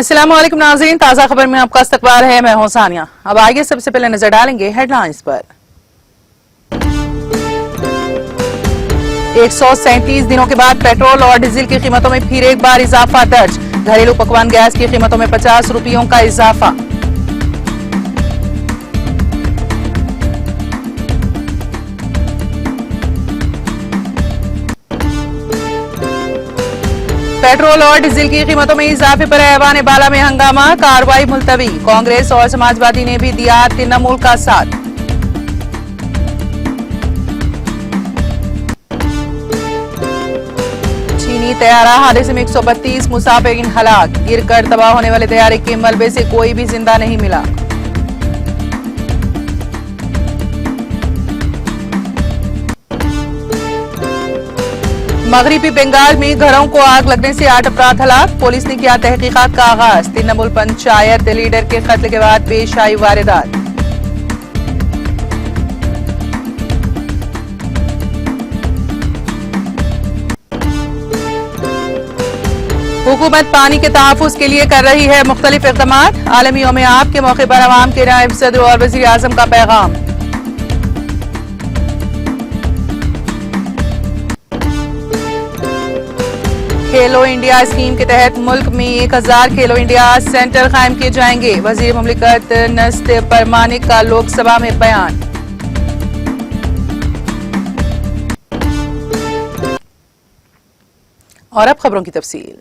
अस्सलाम वालेकुम नाज़रीन, ताज़ा खबर में आपका इस्तकबाल है। मैं हूं सानिया। अब आगे सबसे पहले नजर डालेंगे हेडलाइंस पर। 137 दिनों के बाद पेट्रोल और डीजल की कीमतों में फिर एक बार इजाफा दर्ज। घरेलू पकवान गैस की कीमतों में 50 रुपयों का इजाफा। पेट्रोल और डीजल की कीमतों में इजाफे पर ऐवान बाला में हंगामा, कार्रवाई मुलतवी। कांग्रेस और समाजवादी ने भी दिया तृणमूल का साथ। चीनी तैयारा हादसे में 132 मुसाफिरीन हलाक। गिरकर तबाह होने वाले तैयारे के मलबे से कोई भी जिंदा नहीं मिला। मगरिबी बंगाल में घरों को आग लगने से 8 अफराद हलाक। पुलिस ने किया तहकीकात का आगाज। तृणमूल पंचायत लीडर के कत्ल के बाद पेश आई वारदात। हुकूमत पानी के तहफ्फुज़ के लिए कर रही है मुख्तलिफ इक़दामात। आलमी यौम आब के मौके पर अवाम के नायब सदर और वज़ीर आज़म का पैगाम। खेलो इंडिया स्कीम के तहत मुल्क में 1000 खेलो इंडिया सेंटर कायम किए जाएंगे। वजीर मुमलिकत नस्त परमानिक का लोकसभा में बयान। और अब खबरों की तफसील।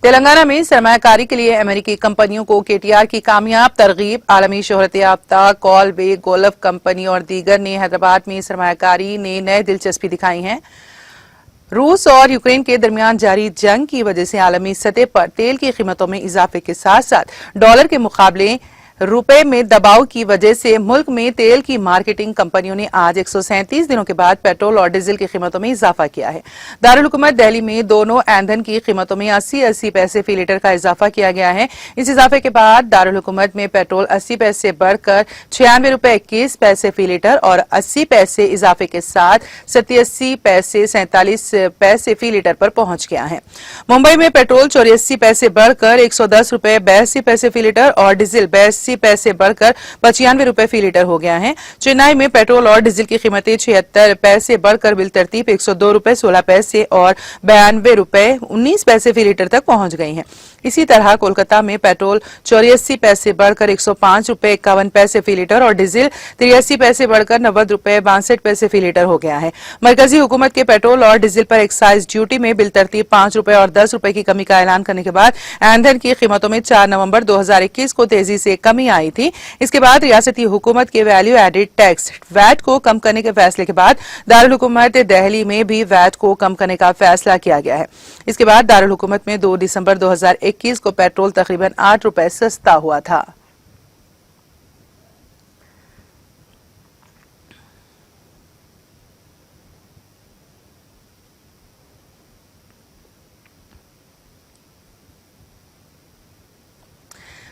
तेलंगाना में सरमायाकारी के लिए अमेरिकी कंपनियों को केटीआर की कामयाब तरगीब। आलमी शोहरत याफ्ता कॉलवे गोल्फ कंपनी और दीगर ने हैदराबाद में सरमायाकारी ने नए दिलचस्पी दिखाई है। रूस और यूक्रेन के दरमियान जारी जंग की वजह से आलमी सतह पर तेल की कीमतों में इजाफे के साथ साथ डॉलर के मुकाबले रुपए में दबाव की वजह से मुल्क में तेल की मार्केटिंग कंपनियों ने आज 137 दिनों के बाद पेट्रोल और डीजल की कीमतों में इजाफा किया है। दारुल हुकूमत दिल्ली में दोनों ईंधन की कीमतों में 80-80 पैसे फी लीटर का इजाफा किया गया है। इस इजाफे के बाद दारुल हुकूमत में पेट्रोल 80 पैसे बढ़कर 96 रुपए 21 पैसे फी लीटर और 80 पैसे इजाफे के साथ 87 पैसे 47 पैसे फी लीटर पर पहुंच गया है। मुंबई में पेट्रोल 84 पैसे बढ़कर 110 रुपए 82 पैसे फी लीटर और डीजल 82 पैसे बढ़कर 95 रुपए फी लीटर हो गया है। चेन्नई में पेट्रोल और डीजल की कीमतें 76 पैसे बढ़कर बिलतरतीब 102 रुपए 16 पैसे और 92 रुपए 19 पैसे फी लीटर तक पहुंच गई हैं। इसी तरह कोलकाता में पेट्रोल 84 पैसे बढ़कर 105 रुपए 51 पैसे फी लीटर और डीजल 83 पैसे बढ़कर 90 रुपए 62 पैसे फी लीटर हो गया है। मरकजी हुकूमत के पेट्रोल और डीजल पर एक्साइज ड्यूटी में बिलतरतीब 5 रुपए और 10 रुपए की कमी का ऐलान करने के बाद ईंधन की कीमतों में 4 नवंबर 2021 को तेजी से कमी आई थी। इसके बाद रियासती हुकूमत के वैल्यू एडेड टैक्स वैट को कम करने के फैसले के बाद दारुल हुकूमत दिल्ली में भी वैट को कम करने का फैसला किया गया है। इसके बाद दारुल हुकूमत में 2 दिसंबर 2021 को पेट्रोल तकरीबन 8 रुपए सस्ता हुआ था।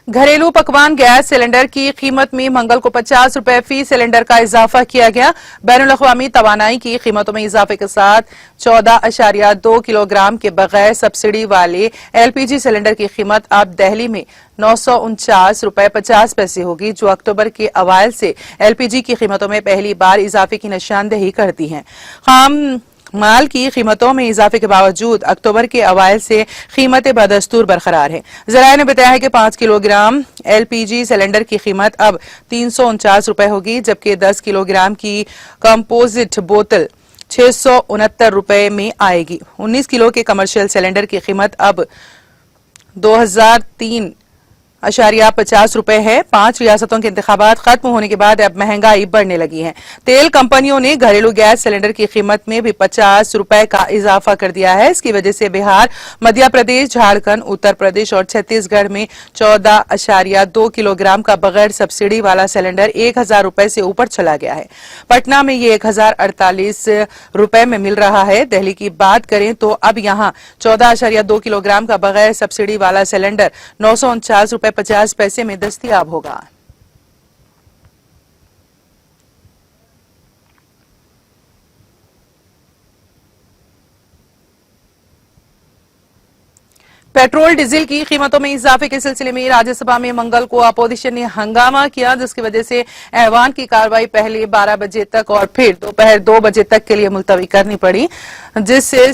घरेलू पकवान गैस सिलेंडर की कीमत में मंगल को 50 रुपए फी सिलेंडर का इजाफा किया गया। बैनुल-अक़वामी तवानाई की कीमतों में इजाफे के साथ 14.2 किलोग्राम के बगैर सब्सिडी वाले एलपीजी सिलेंडर की कीमत अब दिल्ली में 949 रुपए 50 पैसे होगी, जो अक्टूबर के अवाइल से एलपीजी की कीमतों में पहली बार इजाफे की निशानदेही करती है। खाम माल की कीमतों में इजाफे के बावजूद अक्टूबर के अवाइल से कीमतें बदस्तूर बरकरार है। जराये ने बताया है कि 5 किलोग्राम एलपीजी सिलेंडर की कीमत अब 349 रुपए होगी, जबकि 10 किलोग्राम की कंपोजिट बोतल 669 रुपए में आएगी। 19 किलो के कमर्शियल सिलेंडर की कीमत अब 2003.50 रुपए है। 5 रियासतों के इंतखाबात खत्म होने के बाद अब महंगाई बढ़ने लगी है। तेल कंपनियों ने घरेलू गैस सिलेंडर की कीमत में भी 50 रुपए का इजाफा कर दिया है। इसकी वजह से बिहार, मध्य प्रदेश, झारखंड, उत्तर प्रदेश और छत्तीसगढ़ में 14.2 किलोग्राम का बगैर सब्सिडी वाला सिलेंडर 1000 रुपए से ऊपर चला गया है। पटना में ये 1048 रुपए में मिल रहा है। दिल्ली की बात करें तो अब यहाँ 14.2 किलोग्राम का बगैर सब्सिडी वाला सिलेंडर 949 रुपए 50 पैसे में दस्तयाब होगा। पेट्रोल डीजल की कीमतों में इजाफे के सिलसिले में राज्यसभा में मंगल को अपोजिशन ने हंगामा किया, जिसकी वजह से ऐवान की कार्रवाई पहले 12 बजे तक और फिर दोपहर 2 बजे तक के लिए मुलतवी करनी पड़ी, जिससे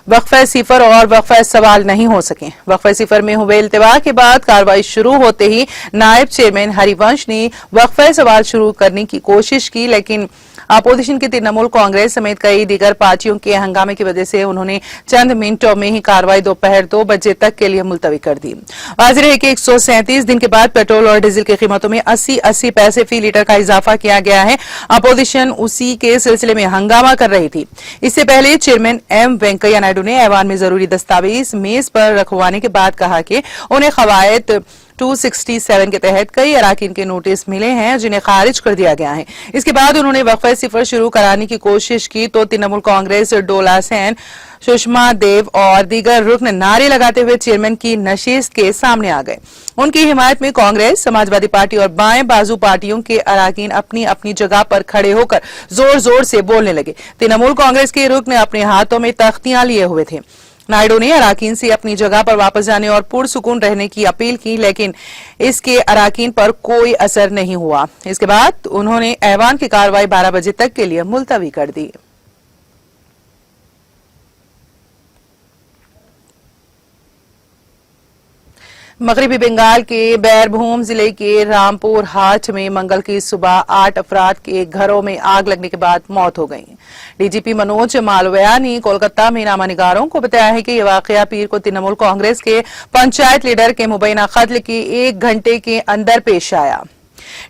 वक्फे सिफर और वक्फे सवाल नहीं हो सके। वक्फे सिफर में हुए इल्तिवा के बाद कार्रवाई शुरू होते ही नायब चेयरमैन हरिवंश ने वक्फे सवाल शुरू करने की कोशिश की, लेकिन अपोजिशन की तृणमूल कांग्रेस समेत कई दीगर पार्टियों के हंगामे की वजह से उन्होंने चंद मिनटों में ही कार्रवाई दोपहर 2 बजे तक के लिए मुलतवी कर दी। वाज़ेह है कि 137 दिन के बाद पेट्रोल और डीजल की कीमतों में 80-80 पैसे फी लीटर का इजाफा किया गया है। अपोजिशन उसी के सिलसिले में हंगामा कर रही थी। इससे पहले चेयरमैन एम वेंकैया नायडू ने ऐवान में जरूरी दस्तावेज मेज पर रखवाने के बाद कहा कि उन्हें कवायद 267 के तहत कई अराकीन के नोटिस मिले हैं, जिन्हें खारिज कर दिया गया है। इसके बाद उन्होंने वक्फे सिफर शुरू कराने की कोशिश की तो तृणमूल कांग्रेस डोला सेन, सुषमा देव और दीगर रुकन नारे लगाते हुए चेयरमैन की नशिस्त के सामने आ गए। उनकी हिमायत में कांग्रेस, समाजवादी पार्टी और बाएं बाजू पार्टियों के अराकीन अपनी अपनी जगह पर खड़े होकर जोर जोर से बोलने लगे। तृणमूल कांग्रेस के रुकन अपने हाथों में तख्तियां लिए हुए थे। नायडू ने अराकीन से अपनी जगह पर वापस जाने और पुरसुकून रहने की अपील की, लेकिन इसके अराकीन पर कोई असर नहीं हुआ। इसके बाद उन्होंने ऐवान की कार्रवाई 12 बजे तक के लिए मुलतवी कर दी। मगरबी बंगाल के बैरभूम जिले के रामपुर हाट में मंगल की सुबह 8 अफराद के घरों में आग लगने के बाद मौत हो गई। डीजीपी मनोज मालविया ने कोलकाता में नामानिगारों को बताया है कि यह वाकया पीर को तृणमूल कांग्रेस के पंचायत लीडर के मुबैना कत्ल के 1 घंटे के अंदर पेश आया।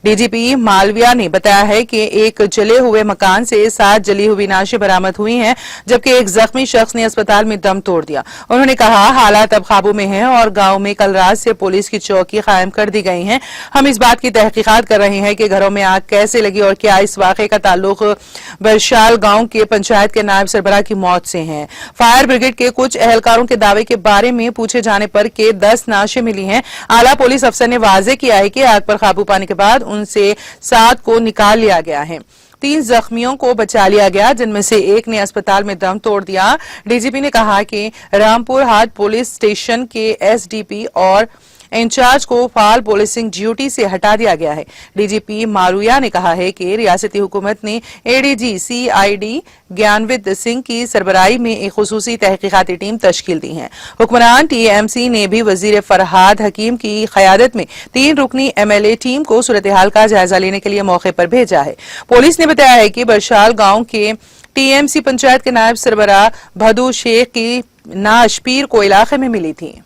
डीजीपी मालविया ने बताया है कि एक जले हुए मकान से 7 जली हुई लाशें बरामद हुई हैं, जबकि एक जख्मी शख्स ने अस्पताल में दम तोड़ दिया। उन्होंने कहा, हालात अब काबू में हैं और गांव में कल रात से पुलिस की चौकी कायम कर दी गई है। हम इस बात की तहकीकात कर रहे हैं कि घरों में आग कैसे लगी और क्या इस वाकये का ताल्लुक बरशाल गांव के पंचायत के नायब सरबराह की मौत से है। फायर ब्रिगेड के कुछ एहलकारों के दावे के बारे में पूछे जाने पर के 10 लाशें मिली हैं। आला पुलिस अफसर ने वाजे किया है कि आग पर काबू पाने के बाद उनसे 7 को निकाल लिया गया है। 3 जख्मियों को बचा लिया गया, जिनमें से एक ने अस्पताल में दम तोड़ दिया। डीजीपी ने कहा कि रामपुर हाट पुलिस स्टेशन के एसडीपी और इंचार्ज को फाल पुलिसिंग ड्यूटी से हटा दिया गया है। डीजीपी मालविया ने कहा है कि रियासती हुकूमत ने एडीजी सीआईडी ज्ञानविद सिंह की सरबराही में एक खुसूसी तहकीकाती टीम तश्कील दी है। हुक्मरान टीएमसी ने भी वजीर फरहाद हकीम की क़यादत में 3 रुकनी एमएलए टीम को सूरत हाल का जायजा लेने के लिए मौके पर भेजा है। पुलिस ने बताया है कि बरशाल गांव के टीएमसी पंचायत के नायब सरबराह भदू शेख की नाश पीर को इलाके में मिली थी।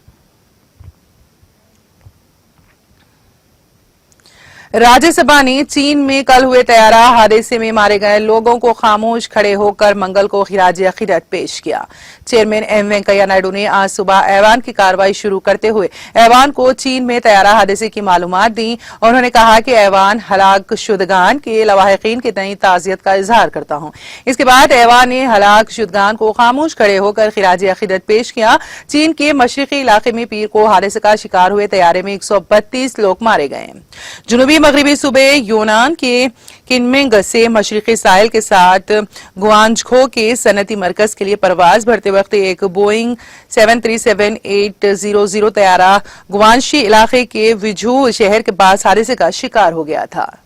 राज्यसभा ने चीन में कल हुए तैयारा हादसे में मारे गए लोगों को खामोश खड़े होकर मंगल को खिराज अकीदत पेश किया। चेयरमैन एम वेंकैया नायडू ने आज सुबह ऐवान की कार्रवाई शुरू करते हुए ऐवान को चीन में तैयारा हादसे की मालूमात दी। उन्होंने कहा कि ऐवान हलाक शुदगान के लवाहिकीन की तय ताजियत का इजहार करता हूं। इसके बाद ऐवान ने हलाक शुदगान को खामोश खड़े होकर खिराज अकीदत पेश किया। चीन के मशरिकी इलाके में पीर को हादसे का शिकार हुए तैयारे में 132 लोग मारे गए। जुनूबी मगरबी सूबे यूनान के किनमिंग से मशरिकी साहिल के साथ गुआंझो के सनती मरकज के लिए परवाज भरते वक्त एक बोइंग 737-800 तैयारा गुआंशी इलाके के विजू शहर के पास हादसे का शिकार हो गया था।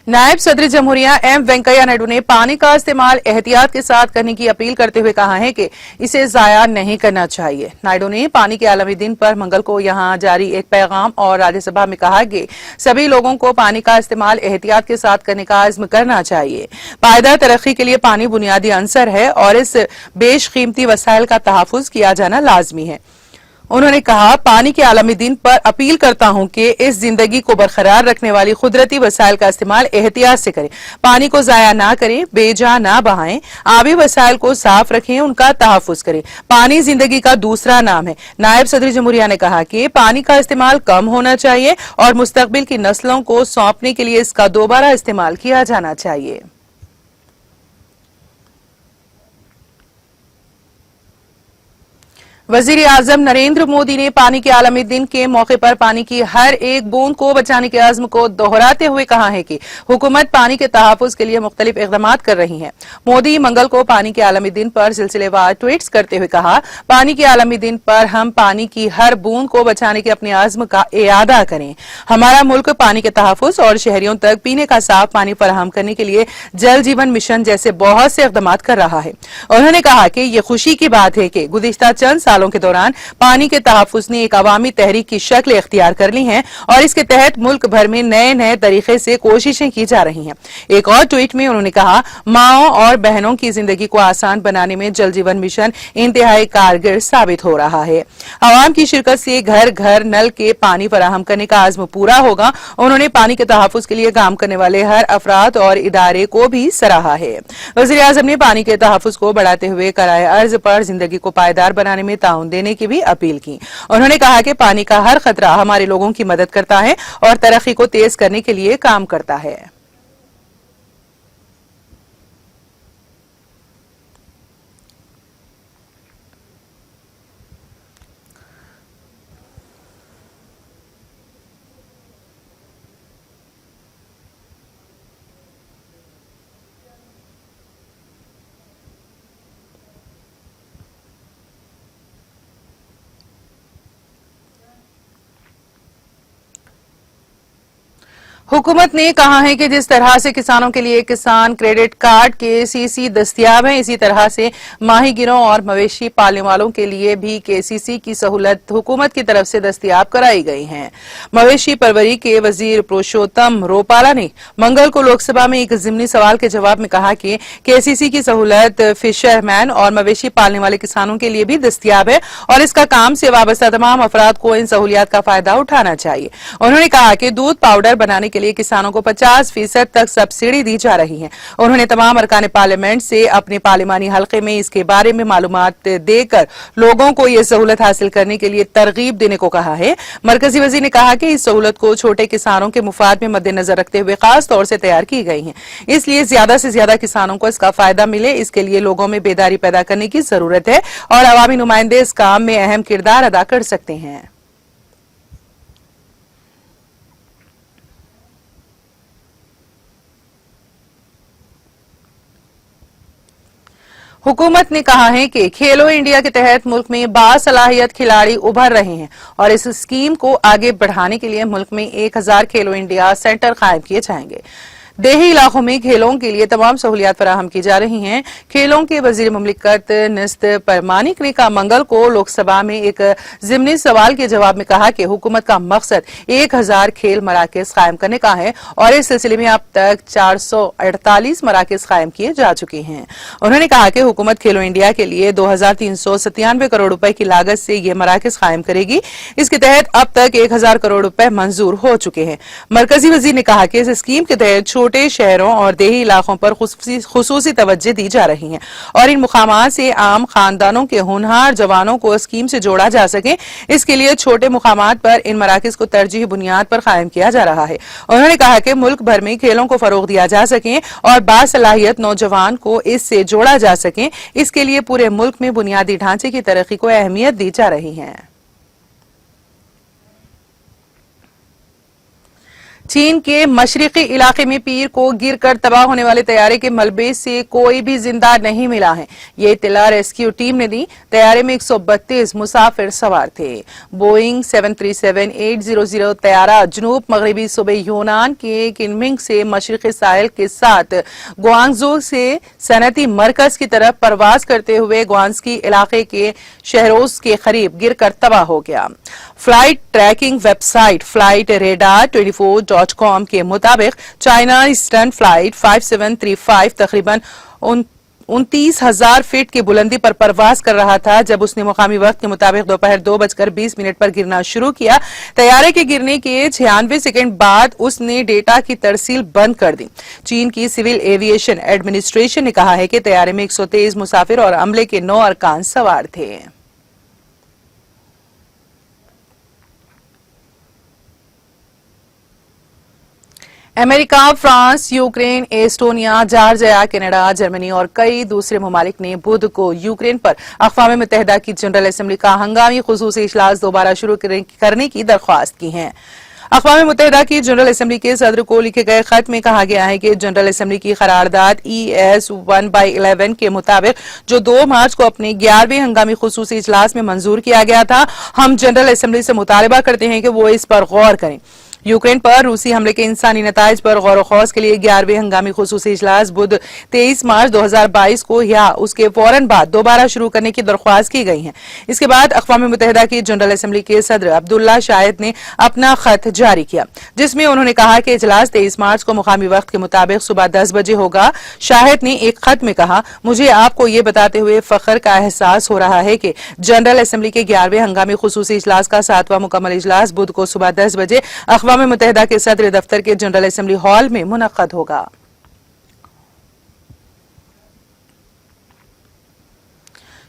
नायब सदर जमहूरिया एम वेंकैया नायडू ने पानी का इस्तेमाल एहतियात के साथ करने की अपील करते हुए कहा है कि इसे जाया नहीं करना चाहिए। नायडू ने पानी के आलमी दिन पर मंगल को यहां जारी एक पैगाम और राज्यसभा में कहा कि सभी लोगों को पानी का इस्तेमाल एहतियात के साथ करने का अज़्म करना चाहिए। पायदार तरक्की के लिए पानी बुनियादी अंसर है और इस बेशकीमती वसाइल का तहफ़्फ़ुज़ किया जाना लाजमी है। उन्होंने कहा, पानी के आलमी दिन पर अपील करता हूं कि इस जिंदगी को बरकरार रखने वाली कुदरती वसाइल का इस्तेमाल एहतियात से करें। पानी को जाया ना करें, बेजा ना बहाएं, आबी वसाइल को साफ रखें, उनका तहफ़्फ़ुज़ करें। पानी जिंदगी का दूसरा नाम है। नायब सदर जमहूरिया ने कहा कि पानी का इस्तेमाल कम होना चाहिए और मुस्तकबिल की नस्लों को सौंपने के लिए इसका दोबारा इस्तेमाल किया जाना चाहिए। वजीर आजम नरेंद्र मोदी ने पानी के आलमी दिन के मौके पर पानी की हर एक बूंद को बचाने के अज़्म को दोहराते हुए कहा है कि हुकूमत पानी के तहफ़्फ़ुज़ के लिए मुख्तलिफ इक़दामात कर रही है। मोदी मंगल को पानी के आलमी दिन पर सिलसिलेवार ट्वीट्स करते हुए कहा, पानी के आलमी दिन पर हम पानी की हर बूंद को बचाने के अपने अज़्म का इआदा करें। हमारा मुल्क पानी के तहफ़्फ़ुज़ और शहरियों तक पीने का साफ पानी फराहम करने के लिए जल जीवन मिशन जैसे बहुत से इक़दामात कर रहा है। उन्होंने कहा कि ये खुशी की बात है कि गुज़िश्ता चंद सालों के दौरान पानी के तहफ़्फ़ुज़ ने एक अवामी तहरीक की शक्ल इख्तियार कर ली है और इसके तहत मुल्क भर में नए नए तरीके से कोशिशें की जा रही हैं। एक और ट्वीट में उन्होंने कहा, माओं और बहनों की जिंदगी को आसान बनाने में जल जीवन मिशन इंतहाई कारगर साबित हो रहा है। आवाम की शिरकत से घर घर नल के पानी फराहम करने का आज़्म पूरा होगा। उन्होंने पानी के तहफ़्फ़ुज़ के लिए काम करने वाले हर अफराद और इदारे को भी सराहा है। वज़ीर आज़म ने पानी के तहफ़्फ़ुज़ को बढ़ाते हुए कराए अर्ज पर जिंदगी को पायदार बनाने में ताउन देने की भी अपील की। उन्होंने कहा कि पानी का हर खतरा हमारे लोगों की मदद करता है और तरक्की को तेज करने के लिए काम करता है। हुकूमत ने कहा है कि जिस तरह से किसानों के लिए किसान क्रेडिट कार्ड केसीसी दस्तियाब है, इसी तरह से माहीगिरों और मवेशी पालने वालों के लिए भी केसीसी की सहूलत हुकूमत की तरफ से दस्तियाब कराई गई है। मवेशी परवरी के वजीर पुरुषोत्तम रोपाला ने मंगल को लोकसभा में एक ज़िमनी सवाल के जवाब में कहा कि केसीसी की सहूलत फिशरमैन और मवेशी पालने वाले किसानों के लिए भी दस्तियाब है और इसका काम से वाबस्ता तमाम अफराद को इन सहूलियात का फायदा उठाना चाहिए। उन्होंने कहा कि दूध पाउडर बनाने के लिए किसानों को 50% तक सब्सिडी दी जा रही है। उन्होंने तमाम अरकान पार्लियामेंट से अपने पार्लिमानी हल्के में इसके बारे में मालूमात देकर लोगों को यह सहूलत हासिल करने के लिए तरगीब देने को कहा है। मरकजी वजीर ने कहा कि इस सहूलत को छोटे किसानों के मुफाद में मद्देनजर रखते हुए खास तौर से तैयार की गई है, इसलिए ज्यादा से ज्यादा किसानों को इसका फायदा मिले, इसके लिए लोगों में बेदारी पैदा करने की जरूरत है और अवामी नुमाइंदे इस काम में अहम किरदार अदा कर सकते हैं। हुकूमत ने कहा है कि खेलो इंडिया के तहत मुल्क में बासलाहियत खिलाड़ी उभर रहे हैं और इस स्कीम को आगे बढ़ाने के लिए मुल्क में 1000 खेलो इंडिया सेंटर कायम किए जाएंगे। देही इलाकों में खेलों के लिए तमाम सहूलियात फराहम की जा रही हैं। खेलों के वजीर मुमलिकत निस्त परमानिक ने कहा मंगल को लोकसभा में एक ज़िमनी सवाल के जवाब में कहा कि हुकूमत का मकसद 1000 खेल मराकज कायम करने का है और इस सिलसिले में अब तक 448 मराकज कायम किए जा चुके हैं। उन्होंने कहा कि हुकूमत खेलो इंडिया के लिए 2397 करोड़ रुपए की लागत से ये मराकज कायम करेगी। इसके तहत अब तक 1000 करोड़ रुपए मंजूर हो चुके हैं। मरकजी वजीर ने कहा कि इस स्कीम के तहत छोटे शहरों और देही इलाकों पर खुसूसी तवज्जो दी जा रही है और इन मुकामात से आम खानदानों के होनहार जवानों को स्कीम से जोड़ा जा सके, इसके लिए छोटे मुकामात पर इन मराकज को तरजीह बुनियाद पर कायम किया जा रहा है। उन्होंने कहा कि मुल्क भर में खेलों को फरोग दिया जा सके और बासलाहियत नौजवान को इससे जोड़ा जा सके, इसके लिए पूरे मुल्क में बुनियादी ढांचे की तरक्की को अहमियत दी जा रही है। चीन के मशरिकी इलाके में पीर को गिरकर तबाह होने वाले तैयारे के मलबे से कोई भी जिंदा नहीं मिला है। ये इत्तला रेस्क्यू टीम ने दी। तैयारे में 132 मुसाफिर सवार थे। बोइंग 737-800 तैयारा जनूब मगरबी सूबे यूनान के किनमिंग से मशरिकी साहिल के साथ ग्वांगजू से सनती मरकज की तरफ परवाज करते हुए ग्वांस्की इलाके के शहरों के करीब गिरकर तबाह हो गया। Flight tracking website flight radar 24.com के मुताबिक चाइना ईस्टर्न फ्लाइट 5735 तकरीबन 29,000 फीट की बुलंदी पर परवाज कर रहा था जब उसने मुकामी वक्त के मुताबिक दोपहर 2:20 पर गिरना शुरू किया। तैयारे के गिरने के 96 सेकंड बाद उसने डेटा की तरसील बंद कर दी। चीन की सिविल एविएशन एडमिनिस्ट्रेशन ने कहा है कि तैयारे में 123 मुसाफिर और अमले के 9 अरकान सवार थे। America, France, Ukraine, Estonia, Georgia, Canada, Germany और कई दूसरे ममालिक ने बुध को यूक्रेन पर अक़वाम मुत्तहिदा की जनरल असेंबली का हंगामी खुसूसी इजलास दोबारा शुरू करने की दरख्वास्त की है। अक़वाम मुत्तहिदा की जनरल असेंबली के सदर को लिखे गए खत में कहा गया है कि जनरल असेंबली की करारदाद ES 1/11 के मुताबिक जो 2 मार्च को अपने 11वें हंगामी खुसूसी इजलास में मंजूर किया गया था, हम जनरल असेंबली से मुतालबा करते हैं कि वो इस पर गौर करें। यूक्रेन पर रूसी हमले के इंसानी नताइज पर गौर खौज के लिए 11वें हंगामी खुसूसी इजलास बुध 23 मार्च 2022 को या उसके फौरन बाद दोबारा शुरू करने की दरख्वास्त की गई है। इसके बाद अक़वाम मुत्तहिदा की जनरल असेंबली के सदर अब्दुल्ला शाहिद ने अपना खत जारी किया, जिसमें उन्होंने कहा कि इजलास 23 मार्च को मुकामी वक्त के मुताबिक सुबह 10 बजे होगा। शाहिद ने एक खत में कहा, मुझे आपको ये बताते हुए फख्र का एहसास हो रहा है कि जनरल असेंबली के 11वें हंगामी खुसूसी इजलास का 7वां मुकम्मल इजलास बुध को सुबह 10 बजे अक़वाम मुत्तहिदा के सदर दफ्तर के जनरल असेंबली हॉल में मुनक्कद होगा।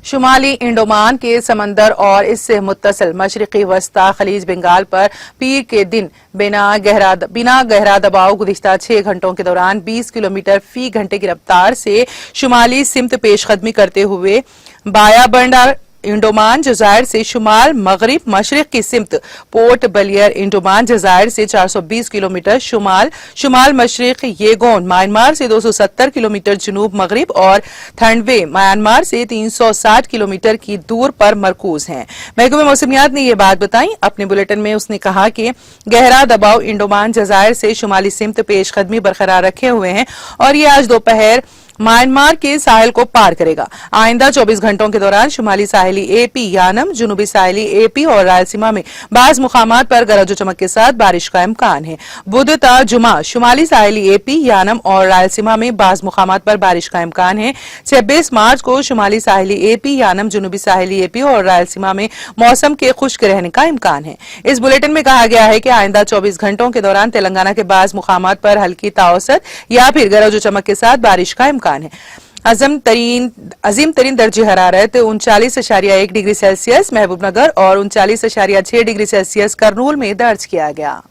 शुमाली इंडोमान के समंदर और इससे मुत्तसिल मशरिकी वस्ता खलीज बंगाल पर पीर के दिन बिना गहरा दबाव गुज़िश्ता 6 घंटों के दौरान 20 किलोमीटर फी घंटे की रफ्तार से शुमाली सिमत पेशकदमी करते हुए बाया बंडर इंडोमान जजायर से शुमाल मगरिब मशरिक की सिमत पोर्ट बलियर इंडोमान जजायर से 420 किलोमीटर शुमाल मशरिक येगोन म्यांमार से 270 किलोमीटर जनूब मगरिब और थंडवे म्यांमार से 360 किलोमीटर की दूर पर मरकूज हैं। महकमे मौसमियात ने ये बात बताई। अपने बुलेटिन में उसने कहा कि गहरा दबाव इंडोमान जजायर से शुमाली सिमत पेशकदमी बरकरार रखे हुए हैं और ये आज दोपहर म्यांमार के साहिल को पार करेगा। आइंदा 24 घंटों के दौरान शुमाली साहिली AP यानम, जुनूबी साहिली AP और रायलसीमा में बाज मुकामात पर गरज चमक के साथ बारिश का इम्कान है। बुध ता जुमा शुमाली साहिली AP यानम और रायलसीमा में बाज मुकामात पर बारिश का इम्कान है। 26 मार्च को शुमाली साहिली AP यानम, जुनूबी साहिली AP और रायलसीमा में मौसम के खुश्क रहने का इम्कान है। इस बुलेटिन में कहा गया है कि आइंदा 24 घंटों के दौरान तेलंगाना के बाज मुकामात पर हल्की ताऔसत या फिर गरज चमक के साथ बारिश का इम्कान है। अजीम तरीन दर्जे हरारत 39.1 डिग्री सेल्सियस महबूबनगर और 39.6 डिग्री सेल्सियस करनूल में दर्ज किया गया।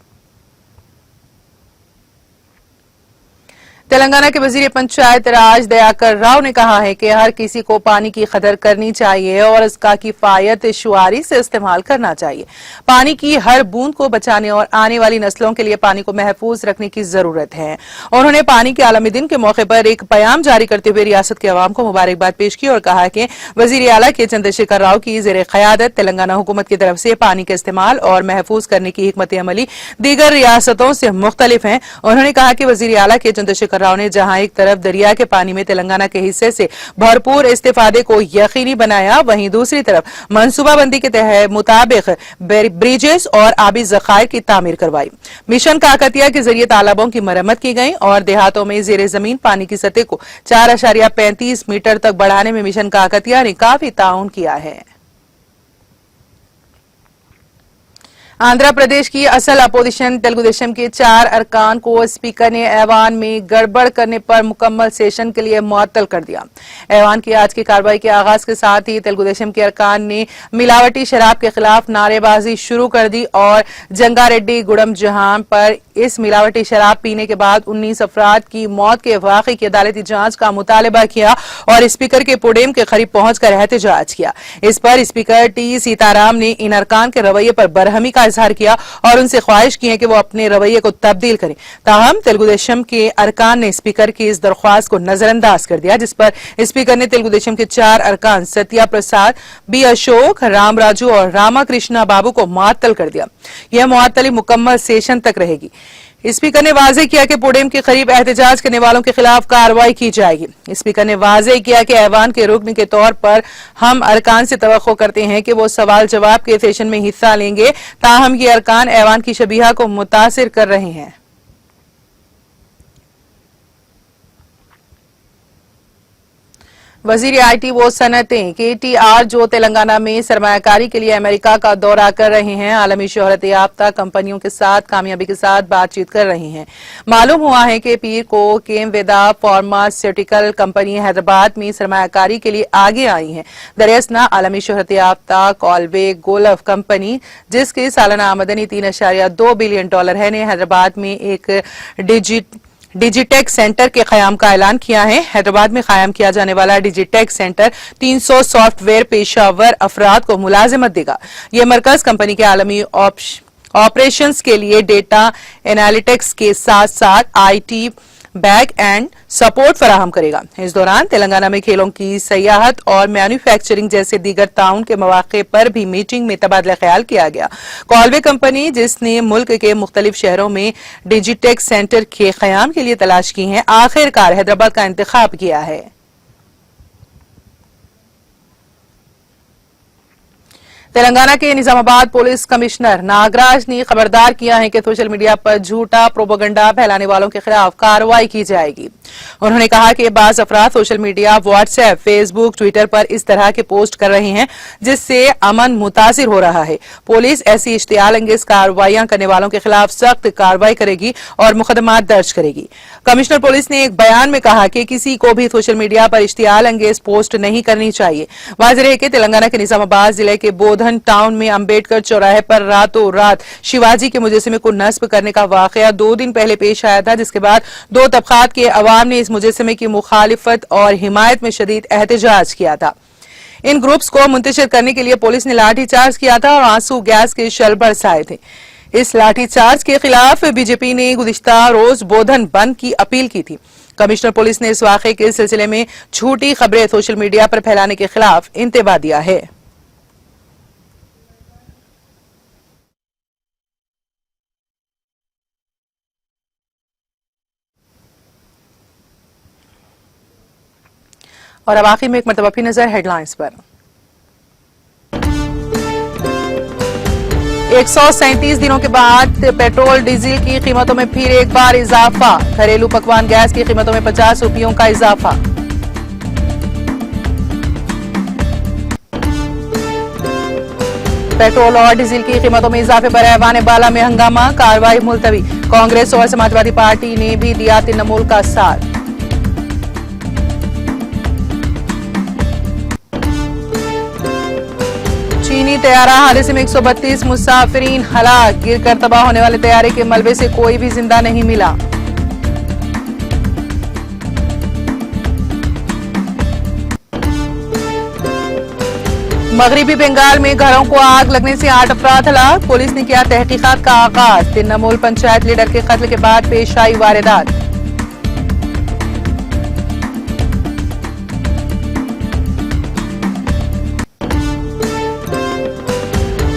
तेलंगाना के वजीर पंचायत राज दयाकर राव ने कहा है कि हर किसी को पानी की कदर करनी चाहिए और इसका किफायत शुआरी से इस्तेमाल करना चाहिए। पानी की हर बूंद को बचाने और आने वाली नस्लों के लिए पानी को महफूज रखने की जरूरत है। उन्होंने पानी के आलमी दिन के मौके पर एक बयान जारी करते हुए रियासत के अवाम को मुबारकबाद पेश की और कहा कि वजीर आला के चंद्रशेखर राव की जेर क़यादत तेलंगाना हुकूमत की तरफ से पानी का इस्तेमाल और महफूज करने की हिकमत अमली दीगर रियासतों से मुख्तलिफ है। उन्होंने कहा कि वजीर आला के चंद्रशेखर राव ने जहां एक तरफ दरिया के पानी में तेलंगाना के हिस्से से भरपूर इस्तेफादे को यकीनी बनाया, वहीं दूसरी तरफ मनसूबाबंदी के मुताबिक ब्रिजेस और आबी जखायर की तामीर करवाई। मिशन काकतिया के जरिए तालाबों की मरम्मत की गई और देहातों में जेर जमीन पानी की सतह को 4.35 मीटर तक बढ़ाने में मिशन काकतिया ने काफी ताउन किया है। आंध्र प्रदेश की असल अपोजिशन तेलुगु देशम के 4 अरकान को स्पीकर ने ऐवान में गड़बड़ करने पर मुकम्मल सेशन के लिए मुअत्तल कर दिया। ऐवान की आज की कार्रवाई के आगाज के साथ ही तेलुगु देशम के अरकान ने मिलावटी शराब के खिलाफ नारेबाजी शुरू कर दी और जंगारेड्डी गुड़म जहां पर इस मिलावटी शराब पीने के बाद 19 अफराद की मौत के वाक़े की अदालती जांच का मुतालबा किया और स्पीकर के पोडियम के करीब पहुंचकर एहतजाज किया। इस पर स्पीकर T सीताराम ने इन अरकान के रवैये पर बरहमी का इजहार किया और उनसे ख्वाहिश की है कि वो अपने रवैये को तब्दील करें। ताहम तेलुगु देशम के अरकान ने स्पीकर की इस दरख्वास्त को नजरअंदाज कर दिया, जिस पर स्पीकर ने तेलुगु देशम के 4 अरकान सत्या प्रसाद, B अशोक, राम राजू और रामाकृष्णा बाबू को मुअत्तल कर दिया। यह मुअत्तली मुकम्मल सेशन तक रहेगी। स्पीकर ने वाजे किया कि पोडियम के करीब एहतजाज करने वालों के खिलाफ कार्रवाई की जाएगी। स्पीकर ने वाजे किया कि ऐवान के रुकन के तौर पर हम अरकान से तवक्को करते हैं कि वो सवाल जवाब के सेशन में हिस्सा लेंगे, ताहम ये अरकान ऐवान की शबीहा को मुतासिर कर रहे हैं। वजीर आईटी वो सनतें KTR जो तेलंगाना में सरमायाकारी के लिए अमेरिका का दौरा कर रहे हैं, आलमी शोहरत याफ्ता कंपनियों के साथ कामयाबी के साथ बातचीत कर रहे हैं। मालूम हुआ है कि पीर को केम वेदा फार्मास्यूटिकल कंपनी हैदराबाद में सरमायाकारी के लिए आगे आई है। दरअसल आलमी शोहरत याफ्ता कॉलवे गोल्फ कंपनी, जिसकी सालाना आमदनी $3.2 बिलियन है, ने हैदराबाद में एक डिजिटेक सेंटर के क़याम का ऐलान किया है। हैदराबाद में कायम किया जाने वाला डिजिटेक सेंटर 300 सॉफ्टवेयर पेशावर अफराद को मुलाजिमत देगा। यह मरकज कंपनी के आलमी ऑपरेशंस के लिए डेटा एनालिटिक्स के साथ साथ IT बैक एंड सपोर्ट फराहम करेगा। इस दौरान तेलंगाना में खेलों की सयाहत और मैन्युफैक्चरिंग जैसे दीगर ताउन के मौके पर भी मीटिंग में तबादला ख्याल किया गया। कॉलवे कंपनी, जिसने मुल्क के मुख्तलिफ शहरों में डिजिटेक सेंटर के क़याम के लिए तलाश की है, आखिरकार हैदराबाद का इंतखाब किया है। तेलंगाना के निजामाबाद पुलिस कमिश्नर नागराज ने खबरदार किया है कि सोशल मीडिया पर झूठा प्रोपेगेंडा फैलाने वालों के खिलाफ कार्रवाई की जाएगी। उन्होंने कहा कि बाज अफराद social media, WhatsApp, Facebook, Twitter पर इस तरह के पोस्ट कर रहे हैं जिससे अमन मुतासिर हो रहा है। पुलिस ऐसी इश्तियाल अंगेज कार्रवाइयां करने वालों के खिलाफ सख्त कार्रवाई करेगी और मुकदमा दर्ज करेगी। कमिश्नर पुलिस ने एक बयान में कहा कि किसी को भी सोशल मीडिया पर इश्तियाल अंगेज पोस्ट नहीं करनी चाहिए। वाज़ेह है कि तेलंगाना के निजामाबाद जिले के बोधन टाउन में अंबेडकर चौराहे पर रातों रात शिवाजी के मुजस्समे को नस्ब करने का वाकया 2 दिन पहले पेश आया था, जिसके बाद 2 तबकात के अवाम ने इस मुजस्समे की मुखालिफत और हिमायत में शदीद एहतजाज किया था। इन ग्रुप्स को मुंतशिर करने के लिए पुलिस ने लाठीचार्ज किया था और आंसू गैस के शल बरसाए थे। इस लाठीचार्ज के खिलाफ बीजेपी ने गुज़िश्ता रोज बोधन बंद की अपील की थी। कमिश्नर पुलिस ने इस वाकये के सिलसिले में झूठी खबरें सोशल मीडिया पर फैलाने के खिलाफ इंतबाह दिया है। और अब आखिर में एक मरतबा फिर नजर हेडलाइंस पर। 137 दिनों के बाद पेट्रोल डीजल की कीमतों में फिर एक बार इजाफा। घरेलू पकवान गैस की कीमतों में 50 रुपयों का इजाफा। पेट्रोल और डीजल की कीमतों में इजाफे पर ऐवान बाला में हंगामा, कार्रवाई मुलतवी। कांग्रेस और समाजवादी पार्टी ने भी दिया तृणमूल का साथ। चीनी तैयारा हादसे में 132 मुसाफिरीन हलाक, गिरकर तबाह होने वाले तैयारे के मलबे से कोई भी जिंदा नहीं मिला। मगरिबी बंगाल में घरों को आग लगने से 8 अफराद हलाक, पुलिस ने किया तहकीकात का आगाज। तृणमूल पंचायत लीडर के कत्ल के बाद पेश आई वारदात।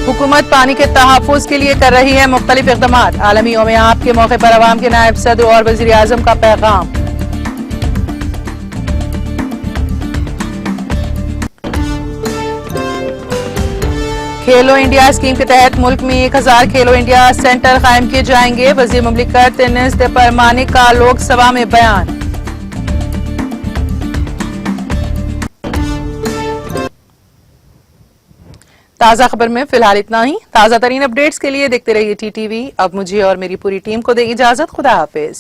हुकूमत पानी के तहफ़्फ़ुज़ के लिए कर रही है मुख्तलिफ इक़दामात। आलमी यौम आब के मौके पर अवाम के नायब सदर और वज़ीर आज़म का पैगाम। खेलो इंडिया स्कीम के तहत मुल्क में 1000 खेलो इंडिया सेंटर कायम किए जाएंगे। वज़ीर मुमलिकत निस्त परमाने का लोकसभा में बयान। ताज़ा खबर में फिलहाल इतना ही। ताज़ा तरीन अपडेट्स के लिए देखते रहिए TTV। अब मुझे और मेरी पूरी टीम को दे इजाजत। खुदा हाफिज।